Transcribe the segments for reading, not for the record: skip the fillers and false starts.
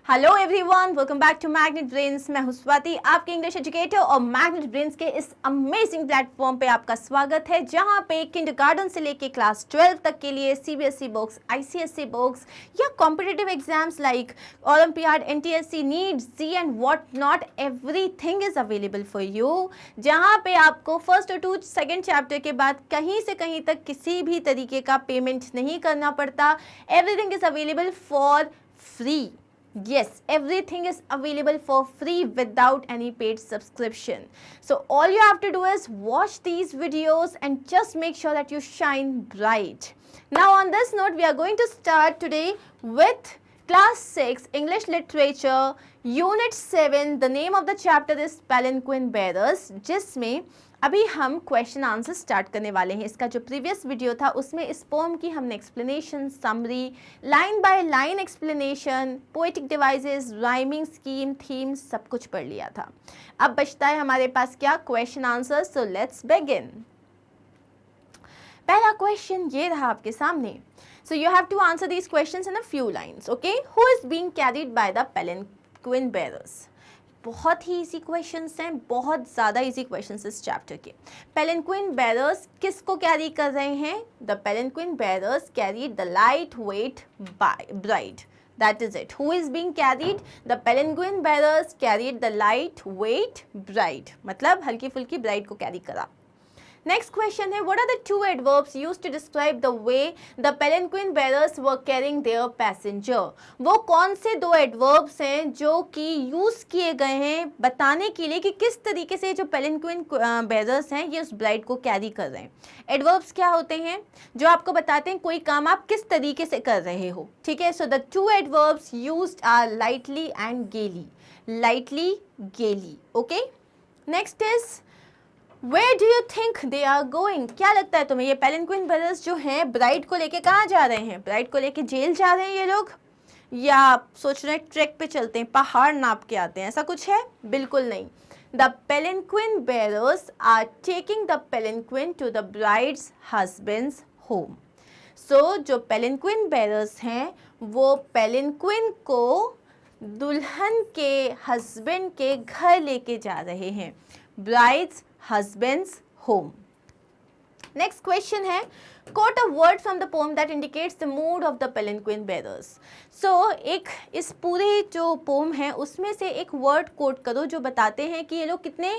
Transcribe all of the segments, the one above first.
Hello everyone, welcome back to Magnet Brains. मैं हूं स्वाति, आपके इंग्लिश एजुकेटर, और मैग्नेट ब्रेन्स के इस अमेजिंग प्लेटफॉर्म पे आपका स्वागत है, जहां पे किंडरगार्टन से लेके क्लास 12 तक के लिए सीबीएसई बुक्स, आईसीएसई बुक्स या competitive exams like olympiad, NTSC, NEET, JEE and what not, everything is available for you. जहां पे आपको फर्स्ट टू सेकेंड चैप्टर के बाद कहीं से कहीं तक किसी भी तरीके का पेमेंट नहीं करना पड़ता। Everything is available for free. Yes, everything is available for free without any paid subscription. So all you have to do is watch these videos and just make sure that you shine bright. Now on this note, we are going to start today with class 6 English literature unit 7. The name of the chapter is palanquin bearers, जिसमें अभी हम question answer start करने वाले हैं। इसका जो previous video था उसमें इस पोम की हमने explanation, summary, line by line explanation, poetic devices, rhyming scheme, theme सब कुछ पढ़ लिया था। अब बचता है हमारे पास क्या, question answer. So let's begin. पहला क्वेश्चन ये रहा आपके सामने। So you have to answer these questions in a few lines, okay. Who is being carried by the palanquin bearers? बहुत ही इजी क्वेश्चंस हैं, बहुत ज़्यादा इजी क्वेश्चंस इस चैप्टर के। palanquin bearers किसको कैरी कर रहे हैं? The palanquin bearers carried the lightweight bride. That is it. Who is being carried? The palanquin bearers carried the lightweight bride. मतलब हल्की फुल्की ब्राइड को कैरी करा। नेक्स्ट क्वेश्चन है, what are the two adverbs used to describe the way the palanquin bearers were carrying their passenger? वो कौन से दो एडवर्ब्स हैं जो कि यूज किए गए हैं बताने के लिए कि किस तरीके से जो palanquin bearers हैं ये उस ब्राइड को कैरी कर रहे हैं। एडवर्ब्स क्या होते हैं? जो आपको बताते हैं कोई काम आप किस तरीके से कर रहे हो, ठीक है। So the two adverbs used are lightly and gaily. Lightly, gaily, okay. Next is Where do you think they are going? क्या लगता है तुम्हें, ये palanquin bearers जो हैं ब्राइड को लेके कहाँ जा रहे हैं? ब्राइड को लेके जेल जा रहे हैं ये लोग, या सोच रहे हैं ट्रैक पे चलते हैं, पहाड़ नाप के आते हैं, ऐसा कुछ है? बिल्कुल नहीं। The palanquin bearers are taking the palanquin to the bride's husband's home. So जो palanquin bearers हैं वो palanquin को दुल्हन के हस्बैंड के घर लेके जा रहे हैं, bride's husband's home. Next question है, quote a word from the poem that indicates the mood of the palanquin bearers. So एक इस पूरे जो पोम है उसमें से एक वर्ड कोट करो जो बताते हैं कि ये लोग कितने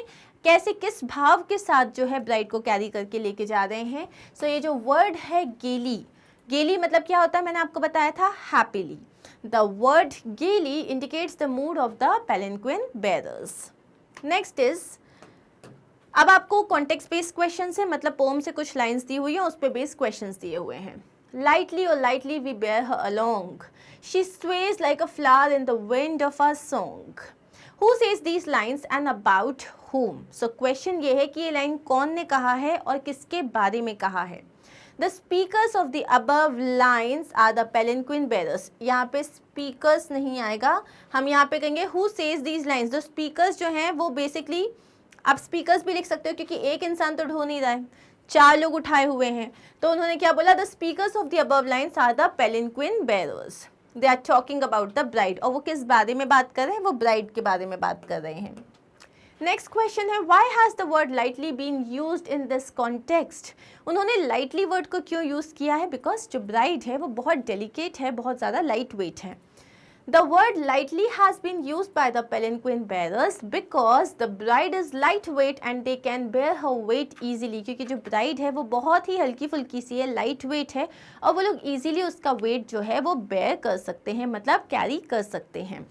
कैसे किस भाव के साथ जो है ब्राइड को कैरी करके लेके जा रहे हैं। सो ये जो वर्ड है गेली, गेली मतलब क्या होता है मैंने आपको बताया था, हैप्पीली। द वर्ड गेली indicates the mood off the palanquin bearers. Next is, अब आपको कॉन्टेक्स्ट बेस्ड क्वेश्चन है, मतलब पोम से कुछ लाइंस दी हुई है उस पे बेस्ड क्वेश्चंस दिए हुए हैं। लाइटली और lightly we bear her along, she sways like a flower in the wind of our song. Who says these lines and about whom? So question ये है कि ये लाइन कौन ने कहा है और किसके बारे में कहा है। The speakers of the above lines are the palanquin bearers. यहाँ पे speakers नहीं आएगा, हम यहाँ पे कहेंगे who says these lines. जो speakers जो हैं वो basically, आप स्पीकर्स भी लिख सकते हो क्योंकि एक इंसान तो ढो नहीं रहा है, चार लोग उठाए हुए हैं, तो उन्होंने क्या बोला, the speakers of the above lines are the palanquin bearers. They are talking about the bride, और वो किस बारे में बात कर रहे हैं, वो ब्राइड के बारे में बात कर रहे हैं। नेक्स्ट क्वेश्चन है, why has the word lightly been used in this context? उन्होंने लाइटली वर्ड को क्यों यूज़ किया है? बिकॉज जो ब्राइड है वो बहुत डेलिकेट है, बहुत ज़्यादा लाइट वेट है। The word lightly has been used by the palanquin bearers because the bride is lightweight and they can bear her weight easily. क्योंकि जो bride है वो बहुत ही हल्की फुल्की सी है, लाइट वेट है, और वो लोग easily उसका weight जो है वो bear कर सकते हैं, मतलब carry कर सकते हैं।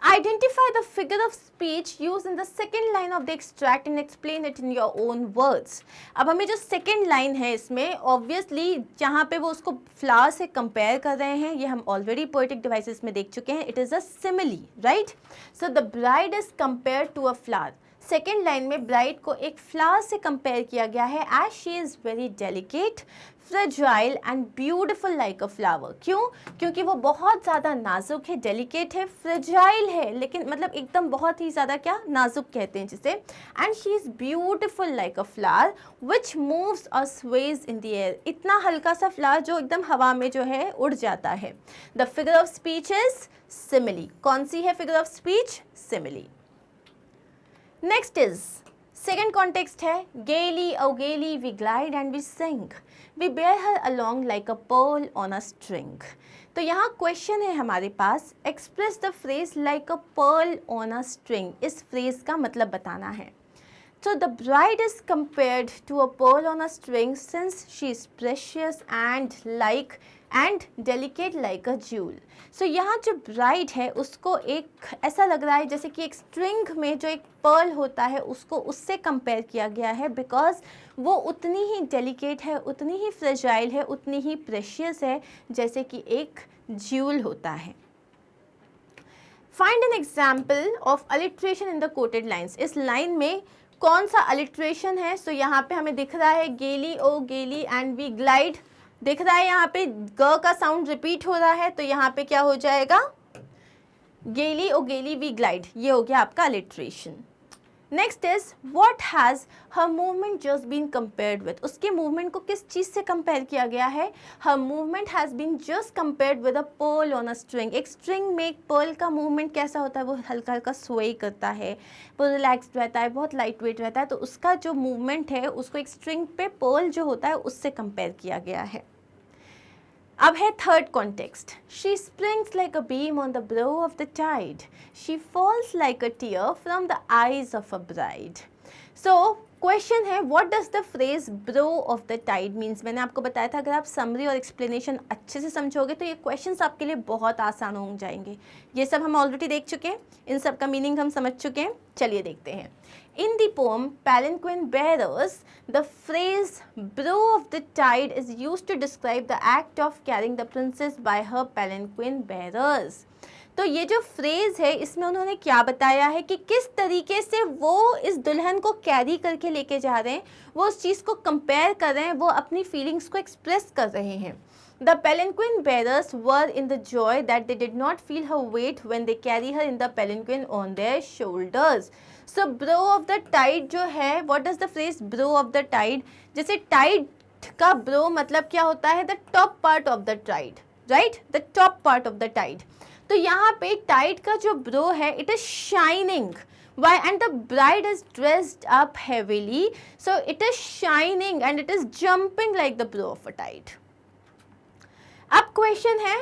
Identify the figure of speech used in the second line of the extract and explain it in your own words. अब हमें जो second line है इसमें obviously जहाँ पे वो उसको flower से compare कर रहे हैं, ये हम already poetic devices में देख चुके हैं, it is a simile, right? So the bride is compared to a flower. Second line में ब्राइड को एक फ्लावर से कंपेयर किया गया है, as she is very delicate, fragile and beautiful like a flower. क्यों? क्योंकि वो बहुत ज़्यादा नाजुक है, डेलिकेट है, फ्रेजाइल है, लेकिन मतलब एकदम बहुत ही ज़्यादा क्या नाजुक कहते हैं जिसे। And she is beautiful like a flower which moves और स्वेज इन द एयर। इतना हल्का सा फ्लावर जो एकदम हवा में जो है उड़ जाता है। The figure of speech is simile. कौन सी है figure of speech? Simile. Next is second context है gaily, oh gaily we glide and we sing, we bear her along like a pearl on a string। तो यहाँ question है हमारे पास, express the phrase like a pearl on a string. इस phrase का मतलब बताना है। So the bride is compared to a pearl on a string since she is precious and delicate like a jewel। So यहाँ जो bride है उसको एक ऐसा लग रहा है जैसे कि एक string में जो एक pearl होता है उसको उससे compare किया गया है, because वो उतनी ही delicate है, उतनी ही fragile है, उतनी ही precious है जैसे कि एक jewel होता है। Find an example of alliteration in the quoted lines। इस लाइन में कौन सा अलिट्रेशन है? सो यहाँ पे हमें दिख रहा है गेली ओ गेली एंड वी ग्लाइड, दिख रहा है यहाँ पे ग का साउंड रिपीट हो रहा है, तो यहाँ पे क्या हो जाएगा? गेली ओ गेली वी ग्लाइड, ये हो गया आपका alliteration. Next is what has her movement just been compared with. उसके मूवमेंट को किस चीज़ से कंपेयर किया गया है? Her movement has been just compared with a pearl on a string. एक स्ट्रिंग में एक पर्ल का मूवमेंट कैसा होता है? वो हल्का हल्का स्वे करता है, वो रिलैक्स्ड रहता है, बहुत लाइट वेट रहता है, तो उसका जो मूवमेंट है उसको एक स्ट्रिंग पे पर्ल जो होता है उससे कंपेयर किया गया है। अब है third context, she springs like a beam on the brow of the tide, she falls like a tear from the eyes of a bride. So question है what does the phrase brow of the tide means. मैंने आपको बताया था अगर आप summary और explanation अच्छे से समझोगे तो ये क्वेश्चंस आपके लिए बहुत आसान हो जाएंगे। ये सब हम ऑलरेडी देख चुके हैं, इन सब का मीनिंग हम समझ चुके हैं। चलिए देखते हैं। In the poem Palanquin Bearers, the phrase "brow of the tide" is used to describe the act of carrying the princess by her palanquin bearers। तो ये जो फ्रेज है इसमें उन्होंने क्या बताया है कि किस तरीके से वो इस दुल्हन को कैरी करके लेके जा रहे हैं, वो उस चीज़ को कंपेयर कर रहे हैं, वो अपनी फीलिंग्स को एक्सप्रेस कर रहे हैं। The palanquin bearers were in the joy that they did not feel her weight when they carry her in the palanquin on their shoulders। So brow of the tide जो है, what does the phrase brow of the tide? जैसे tide का brow मतलब क्या होता है? The top part of the tide, right? The top part of the tide। तो यहाँ पे tide का जो brow है, it is shining। Why? And the bride is dressed up heavily, so it is shining and it is jumping like the brow of a tide। अब question है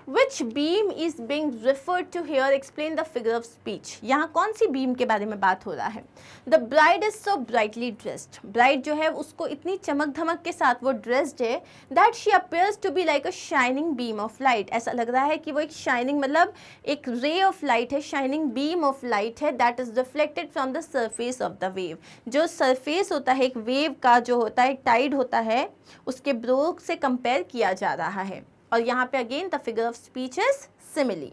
which beam is being referred to here, explain the figure of speech. यहाँ कौन सी beam के बारे में बात हो रहा है? The bride is so brightly dressed. Bride जो है उसको इतनी चमक धमक के साथ वो ड्रेस्ड है that she appears to be like a shining beam of light. ऐसा लग रहा है कि वो एक शाइनिंग मतलब एक रे ऑफ लाइट है, शाइनिंग बीम ऑफ लाइट है that is reflected from the surface of the wave. जो सरफेस होता है एक वेव का जो होता है, टाइड होता है, उसके ब्रो से कंपेयर किया जा रहा है। और यहाँ पे again the figure of speech is simile.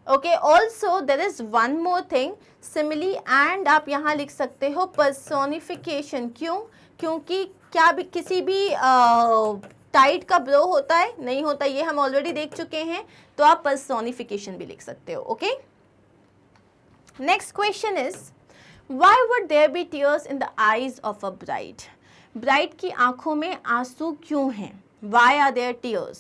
Okay, also there is one more thing, simile and आप यहाँ लिख सकते हो पर्सोनिफिकेशन। क्यों? क्योंकि क्या भी किसी भी टाइड का ब्रो होता है? नहीं होता, ये हम ऑलरेडी देख चुके हैं, तो आप पर्सोनिफिकेशन भी लिख सकते हो। Okay, next question is why would there be tears in the eyes of a bride. Bride की आंखों में आंसू क्यों हैं? Why are there tears?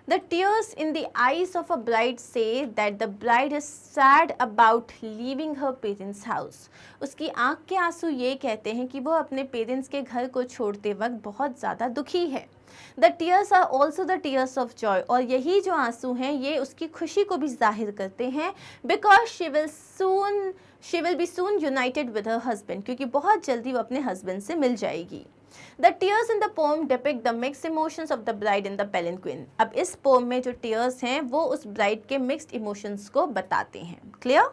The tears in the eyes of a bride say that the bride is sad about leaving her parents' house। उसकी आँख के आंसू ये कहते हैं कि वो अपने पेरेंट्स के घर को छोड़ते वक्त बहुत ज़्यादा दुखी है। The tears are also the tears of joy। और यही जो आंसू हैं ये उसकी खुशी को भी जाहिर करते हैं, because she will be soon united with her husband। क्योंकि बहुत जल्दी वो अपने हस्बैंड से मिल जाएगी। The tears in the poem depict the mixed emotions of the bride in the palanquin। अब इस पोम में जो tears हैं वो उस ब्राइड के मिक्स्ड इमोशंस को बताते हैं। क्लियर?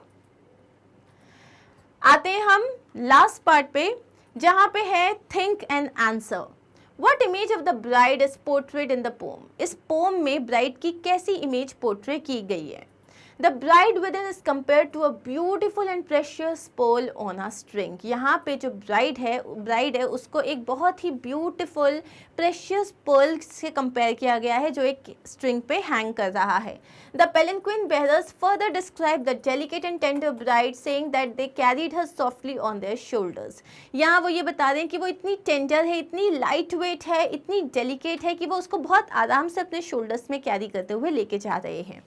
आते हैं हम लास्ट पार्ट पे जहाँ पे है think and answer. What image of the bride is portrayed in the poem? इस पोम में ब्राइड की कैसी इमेज पोर्ट्रे की गई है? The bride within is compared to a beautiful and precious pearl on a string. यहाँ पे जो bride है उसको एक बहुत ही beautiful precious pearl से compare किया गया है जो एक string पे hang कर रहा है. The palanquin bearers further describe the delicate and tender bride, saying that they carried her softly on their shoulders. यहाँ वो ये बता रहे हैं कि वो इतनी tender है, इतनी light weight है, इतनी delicate है कि वो उसको बहुत आराम से अपने shoulders में carry करते हुए लेके जा रहे हैं.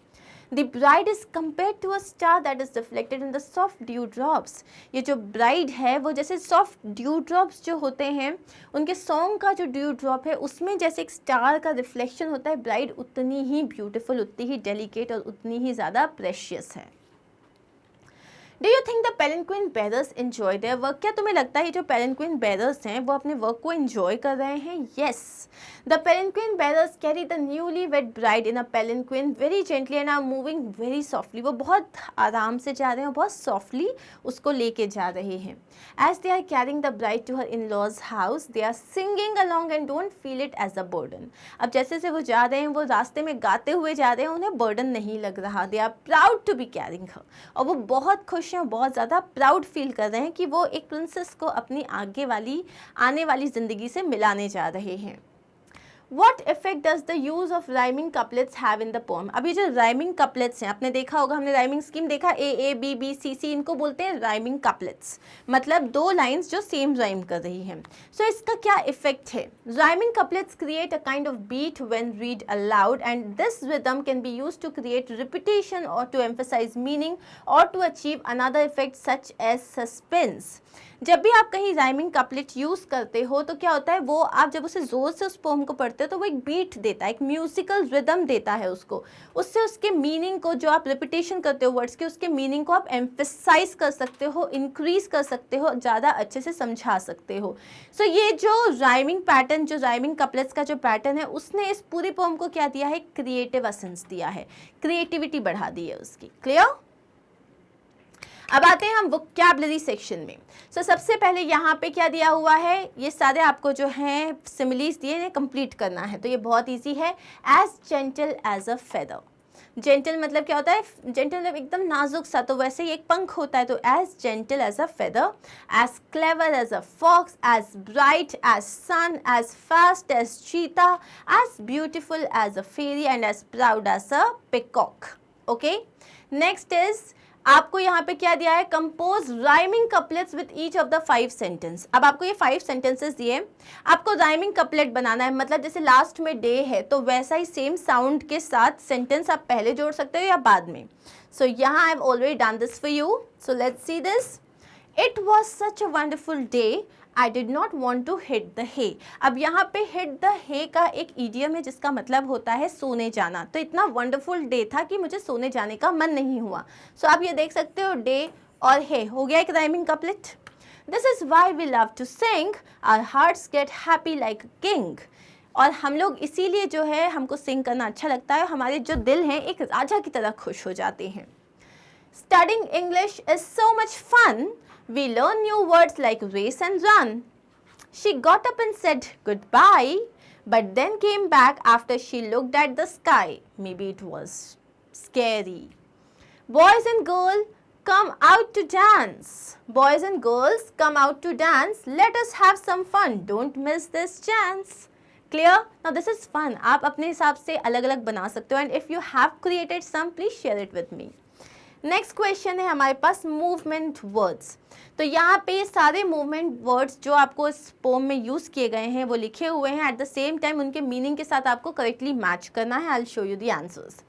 The bride is compared to a star that is reflected in the soft dewdrops. ये जो bride है वो जैसे soft dewdrops जो होते हैं उनके song का जो dewdrop है उसमें जैसे एक star का reflection होता है, bride उतनी ही beautiful, उतनी ही delicate और उतनी ही ज़्यादा precious है. Do you think the palanquin bearers enjoy their work? क्या तुम्हें लगता है जो palanquin bearers हैं वो अपने work को enjoy कर रहे हैं? Yes. The palanquin bearers carry the newly wed bride in a palanquin very gently and are moving very softly. वो बहुत आराम से जा रहे हैं और बहुत softly उसको लेके जा रहे हैं. As they are carrying the bride to her in-laws house, they are singing along and don't feel it as a burden. अब जैसे से वो जा रहे हैं वो रास्ते में गाते हुए जा रहे हैं, उन्हें burden नहीं लग रहा. They are proud to be carrying her. और वो बहुत खुश हैं, बहुत ज़्यादा प्राउड फील कर रहे हैं कि वो एक प्रिंसेस को अपनी आने वाली ज़िंदगी से मिलाने जा रहे हैं. What effect does the use of rhyming couplets have in the poem? अभी जो rhyming couplets हैं आपने देखा होगा, हमने rhyming scheme देखा, A B B C C, इनको बोलते हैं rhyming couplets, मतलब दो lines जो same rhyme कर रही हैं. So इसका क्या effect है? Rhyming couplets create a kind of beat when read aloud, and this rhythm can be used to create repetition or to emphasize meaning or to achieve another effect such as suspense. जब भी आप कहीं rhyming couplet use करते हो तो क्या होता है, वो आप जब उसे ज़ोर से उस पोम को पढ़ते हो तो वो एक बीट देता है, एक म्यूजिकल रिदम देता है उसको, उससे उसके मीनिंग को जो आप रिपीटेशन करते हो वर्ड्स के उसके मीनिंग को आप एम्फेसाइज कर सकते हो, इंक्रीज कर सकते हो, ज़्यादा अच्छे से समझा सकते हो. सो ये जो राइमिंग पैटर्न, जो राइमिंग कपलेट्स का जो पैटर्न है उसने इस पूरी पोम को क्या दिया है, क्रिएटिव एसेंस दिया है, क्रिएटिविटी बढ़ा दी है उसकी. क्लियर? अब आते हैं हम वोकैबुलरी सेक्शन में. सो सबसे पहले यहाँ पे क्या दिया हुआ है, ये सारे आपको जो हैं सिमिलीज दिए हैं कंप्लीट करना है, तो ये बहुत इजी है. As gentle as a feather. Gentle मतलब क्या होता है, जेंटल मतलब एकदम नाजुक सा, तो वैसे ही एक पंख होता है, तो as gentle as a feather. As clever as a fox. As bright as sun. As fast as cheetah. As beautiful as a fairy and as proud as a peacock. Okay, next is आपको यहाँ पे क्या दिया है, compose rhyming couplets with each of the 5 sentence. अब आपको ये 5 sentences दिए, आपको राइमिंग कपलेट बनाना है, मतलब जैसे लास्ट में डे है तो वैसा ही सेम साउंड के साथ सेंटेंस आप पहले जोड़ सकते हो या बाद में. सो यहाँ I have already done this for you. So let's see this. It was such a wonderful day, I did not want to hit the hay. अब यहाँ पे hit the hay का एक idiom है जिसका मतलब होता है सोने जाना. तो इतना wonderful day था कि मुझे सोने जाने का मन नहीं हुआ. So आप ये देख सकते हो day और hay हो गया एक rhyming couplet. This is why we love to sing. Our hearts get happy like a king. और हम लोग इसीलिए जो है हमको सिंग करना अच्छा लगता है, हमारे जो दिल हैं एक राजा की तरह खुश हो जाते हैं. Studying English is so much fun. We learn new words like race and run. She got up and said goodbye, but then came back after she looked at the sky. Maybe it was scary. Boys and girls, come out to dance. Boys and girls, come out to dance. Let us have some fun. Don't miss this chance. Clear? Now this is fun. आप अपने हिसाब से अलग अलग बना सकते हो, and if you have created some, please share it with me. Next question है हमारे पास मूवमेंट वर्ड्स. तो यहाँ पे सारे मूवमेंट वर्ड्स जो आपको इस पोम में यूज़ किए गए हैं वो लिखे हुए हैं. एट द सेम टाइम उनके मीनिंग के साथ आपको करेक्टली मैच करना है. I will show you the answers.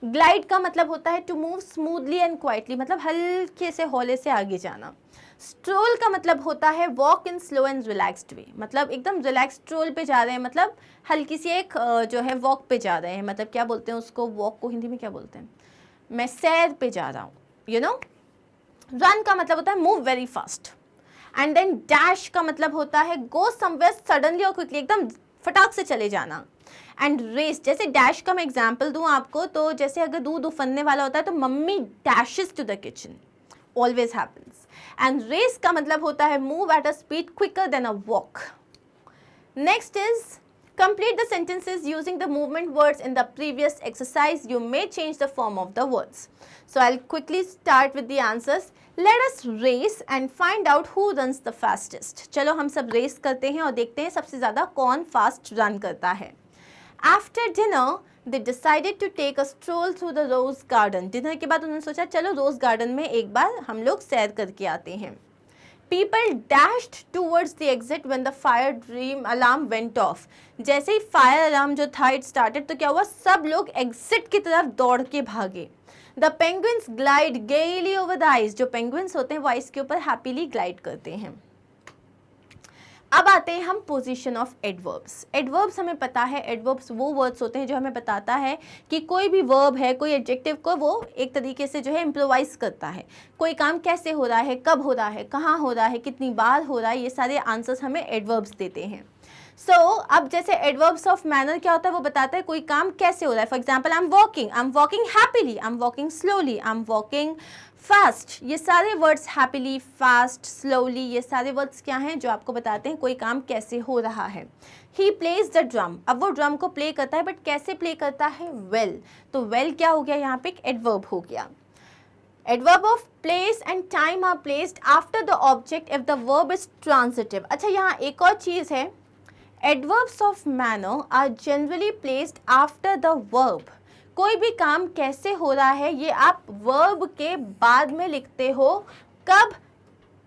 Glide का मतलब होता है to move smoothly and quietly, मतलब हल्के से हौले से आगे जाना. स्ट्रोल का मतलब होता है walk in slow and relaxed way, मतलब एकदम रिलैक्स स्ट्रोल पे जा रहे हैं, मतलब हल्की सी एक जो है वॉक पे जा रहे हैं. मतलब क्या बोलते हैं उसको, वॉक को हिंदी में क्या बोलते हैं, मैं सैर पे जा रहा हूँ, यू नो. रन का मतलब होता है move very fast. And then dash का मतलब होता है गो समवेयर सडनली और क्विकली, एकदम फटाक से चले जाना. एंड रेस, जैसे डैश का मैं एग्जाम्पल दूँ आपको, तो जैसे अगर दूध उफनने वाला होता है तो mummy dashes to the kitchen, always happens. And race का मतलब होता है move at a speed quicker than a walk. Next is complete the sentences using the movement words in the previous exercise. You may change the form of the words. So I'll quickly start with the answers. Let us race and find out who runs the fastest. चलो हम सब race करते हैं और देखते हैं सबसे ज़्यादा कौन फास्ट रन करता है. After dinner, they decided to take a stroll through the rose garden. Dinner के बाद उन्होंने सोचा चलो रोज गार्डन में एक बार हम लोग सैर करके आते हैं. People dashed towards the exit when the fire dream alarm went off. जैसे ही फायर अलार्म जो था it started, तो क्या हुआ, सब लोग एग्जिट की तरफ दौड़ के भागे. The penguins glide gaily over the ice. जो penguins होते हैं वो आइस के ऊपर हैप्पीली ग्लाइड करते हैं. अब आते हैं हम पोजीशन ऑफ एडवर्ब्स. एडवर्ब्स हमें पता है, एडवर्ब्स वो वर्ड्स होते हैं जो हमें बताता है कि कोई भी वर्ब है, कोई एडजेक्टिव को वो एक तरीके से जो है इम्प्रोवाइज करता है. कोई काम कैसे हो रहा है, कब हो रहा है, कहाँ हो रहा है, कितनी बार हो रहा है, ये सारे आंसर्स हमें एडवर्ब्स देते हैं. सो अब जैसे एडवर्ब्स ऑफ मैनर क्या होता है, वो बताता है कोई काम कैसे हो रहा है. For example, I am walking happily, I am walking slowly, I am walking fast. ये सारे वर्ड्स हैप्पीली, फास्ट, स्लोली, ये सारे वर्ड्स क्या हैं जो आपको बताते हैं कोई काम कैसे हो रहा है. He plays the drum. अब वो ड्रम को प्ले करता है, बट कैसे प्ले करता है, वेल. तो वेल क्या हो गया, यहाँ पे एक एडवर्ब हो गया. Adverb of place and time are placed after the object if the verb is transitive. अच्छा, यहाँ एक और चीज़ है, adverbs of manner are generally placed after the verb. कोई भी काम कैसे हो रहा है ये आप verb के बाद में लिखते हो. कब,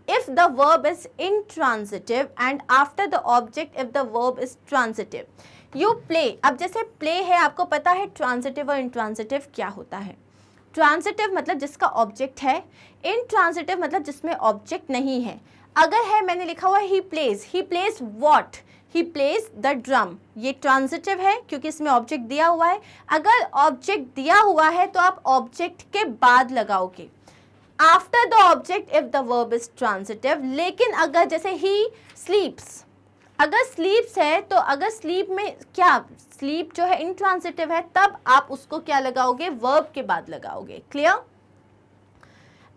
if the verb is intransitive and after the object if the verb is transitive. You play. अब जैसे play है, आपको पता है transitive और intransitive क्या होता है. ट्रांसिटिव मतलब जिसका ऑब्जेक्ट है, इनट्रांसिटिव मतलब जिसमें ऑब्जेक्ट नहीं है. अगर है, मैंने लिखा हुआ है he plays what, he plays the drum, ये ट्रांसिटिव है क्योंकि इसमें ऑब्जेक्ट दिया हुआ है. अगर ऑब्जेक्ट दिया हुआ है तो आप ऑब्जेक्ट के बाद लगाओगे after the object if the verb is transitive. लेकिन अगर जैसे ही स्लीप्स, अगर स्लीप्स है तो अगर स्लीप में क्या, स्लीप जो है इंट्रांसिटिव है, तब आप उसको क्या लगाओगे, वर्ब के बाद लगाओगे. क्लियर.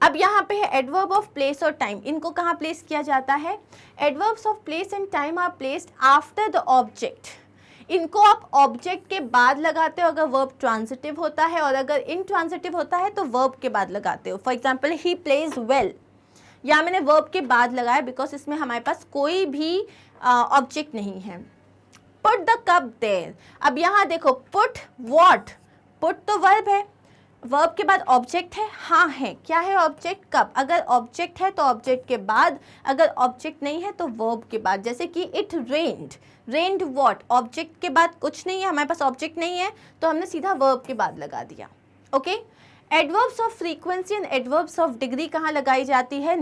अब यहाँ पे है एडवर्ब ऑफ प्लेस और टाइम. इनको कहाँ प्लेस किया जाता है, adverbs of place and time are placed after the object. इनको आप ऑब्जेक्ट के बाद लगाते हो अगर वर्ब ट्रांसिटिव होता है, और अगर इनट्रांसिटिव होता है तो वर्ब के बाद लगाते हो. For example, he plays well, या मैंने वर्ब के बाद लगाया बिकॉज इसमें हमारे पास कोई भी ऑब्जेक्ट नहीं है. Put the cup there. अब यहाँ देखो, पुट व्हाट, पुट तो वर्ब है, वर्ब के बाद ऑब्जेक्ट है, हाँ है, क्या है ऑब्जेक्ट, कप. अगर ऑब्जेक्ट है तो ऑब्जेक्ट के बाद, अगर ऑब्जेक्ट नहीं है तो वर्ब के बाद. जैसे कि इट रेन्ड व्हाट, ऑब्जेक्ट के बाद कुछ नहीं है, हमारे पास ऑब्जेक्ट नहीं है तो हमने सीधा वर्ब के बाद लगा दिया. Okay. Adverbs of frequency and adverbs of degree कहाँ लगाई जाती है,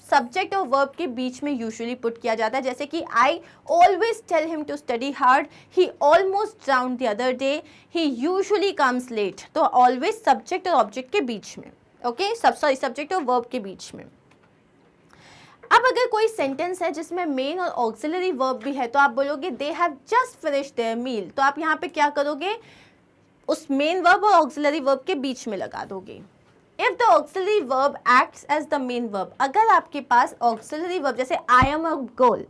सब्जेक्ट और वर्ब के बीच में यूजुअली पुट किया जाता है. जैसे कि I always tell him to study hard, he almost drowned the other day, he usually comes late. तो ऑलवेज सब्जेक्ट और ऑब्जेक्ट के बीच में. ओके, सब्जेक्ट और वर्ब के बीच में. अब अगर कोई सेंटेंस है जिसमें मेन और ऑक्सिलरी वर्ब भी है तो आप बोलोगे they have just finished their meal. तो आप यहाँ पे क्या करोगे, उस मेन वर्ब और ऑक्सिलरी वर्ब के बीच में लगा दोगे. If the auxiliary verb acts as the main verb, अगर आपके पास auxiliary verb जैसे I am a girl,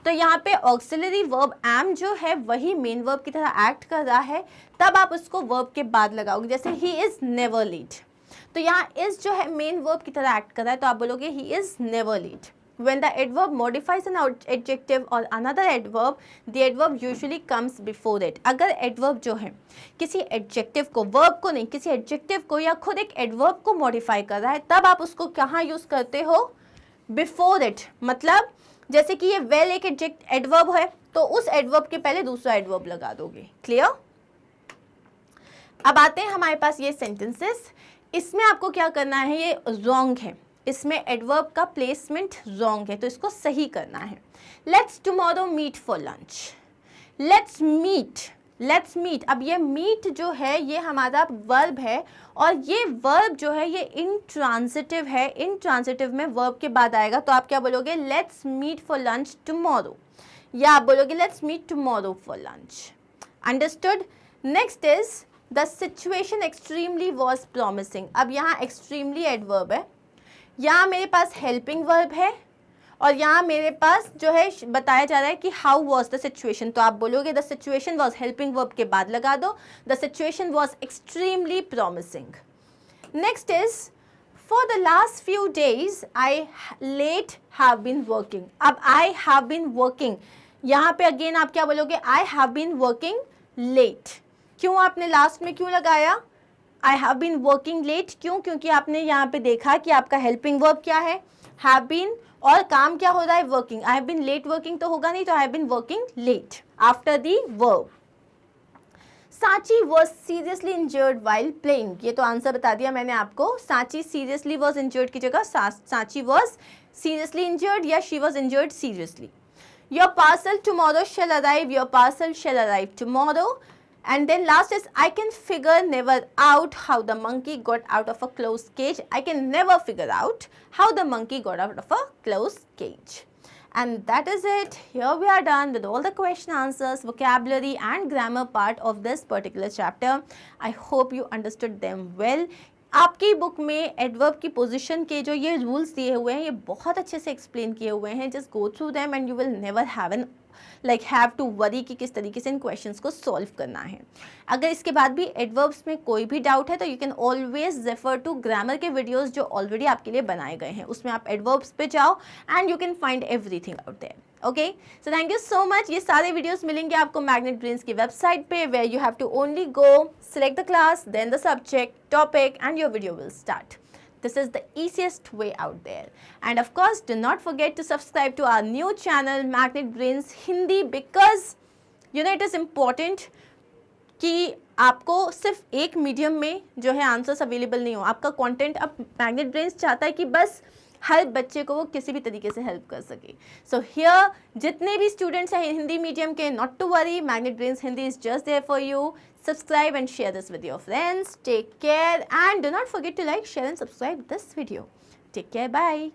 तो यहाँ पे auxiliary verb am जो है वही main verb की तरह act कर रहा है, तब आप उसको verb के बाद लगाओगे. जैसे he is never late, तो यहाँ is जो है main verb की तरह act कर रहा है तो आप बोलोगे he is never late. When the adverb modifies an adjective or another adverb, the adverb usually comes before it. अगर adverb जो है किसी adjective को, verb को नहीं, किसी adjective को या खुद एक adverb को modify कर रहा है, तब आप उसको कहाँ use करते हो, before it. मतलब जैसे कि ये well एक adverb है तो उस adverb के पहले दूसरा adverb लगा दोगे. Clear? अब आते हैं हमारे पास ये sentences. इसमें आपको क्या करना है, ये wrong है, इसमें एडवर्ब का प्लेसमेंट रॉन्ग है तो इसको सही करना है. Let's tomorrow meet for lunch. Let's meet. अब ये मीट जो है ये हमारा वर्ब है और ये वर्ब जो है ये इंट्रांसिटिव है. इंट्रांसिटिव में वर्ब के बाद आएगा तो आप क्या बोलोगे, let's meet for lunch tomorrow, या आप बोलोगे let's meet tomorrow for lunch. Understood. Next is the situation extremely was promising. अब यहाँ एक्सट्रीमली एडवर्ब है, यहाँ मेरे पास हेल्पिंग वर्ब है और यहाँ मेरे पास जो है बताया जा रहा है कि हाउ वॉज द सिचुएशन, तो आप बोलोगे the situation was helping verb के बाद लगा दो, the situation was extremely promising. Next is for the last few days I late have been working. अब आई हैव बीन वर्किंग, यहाँ पे अगेन आप क्या बोलोगे, I have been working late. क्यों आपने लास्ट में क्यों लगाया I have been working late? क्यों? क्योंकि आपने यहाँ पे देखा कि आपका हेल्पिंग वर्ब क्या है, हैव बीन, और काम क्या हो रहा है, working. I have been late working तो होगा नहीं, तो I have been working late after the verb. Sanchi was seriously injured while playing, ये तो आंसर बता दिया मैंने आपको। सांची सीरियसली वॉज इंजर्ड की जगह सांची वॉज सीरियसली इंजर्ड या she was injured seriously. Your parcel tomorrow shall arrive, your parcel shall arrive tomorrow. And then last is I can figure never out how the monkey got out of a closed cage. I can never figure out how the monkey got out of a closed cage. And that is it. Here we are done with all the question answers, vocabulary and grammar part of this particular chapter. I hope you understood them well. आपकी book में adverb की position के जो ये rules दिए हुए हैं ये बहुत अच्छे से एक्सप्लेन किए हुए हैं। Just go through them and you will never have to worry कि किस तरीके से इन क्वेश्चंस को सॉल्व करना है। अगर इसके बाद भी एडवर्ब्स में कोई भी डाउट है तो you can always refer to grammar के वीडियोस जो ऑलरेडी आपके लिए बनाए गए हैं, उसमें आप एडवर्ब्स पे जाओ and you can find everything out there. Okay, so thank you so much. ये सारे वीडियोस मिलेंगे आपको मैग्नेट ब्रेन्स की वेबसाइट पे, where you have to only go select the class, then the subject, topic, and your video will start. This is the easiest way out there. And of course, do not forget to subscribe to our new channel, Magnet Brains Hindi, because you know it is important कि आपको सिर्फ एक medium में जो है answers available नहीं हो। आपका कंटेंट अब मैग्नेट ब्रेन्स चाहता है कि बस हर बच्चे को वो किसी भी तरीके से हेल्प कर सके। सो हियर जितने भी स्टूडेंट्स हैं हिंदी मीडियम के, not to worry, Magnet Brains Hindi is just there for you. Subscribe and share this with your friends. Take care and do not forget to like, share and subscribe this video. Take care. Bye.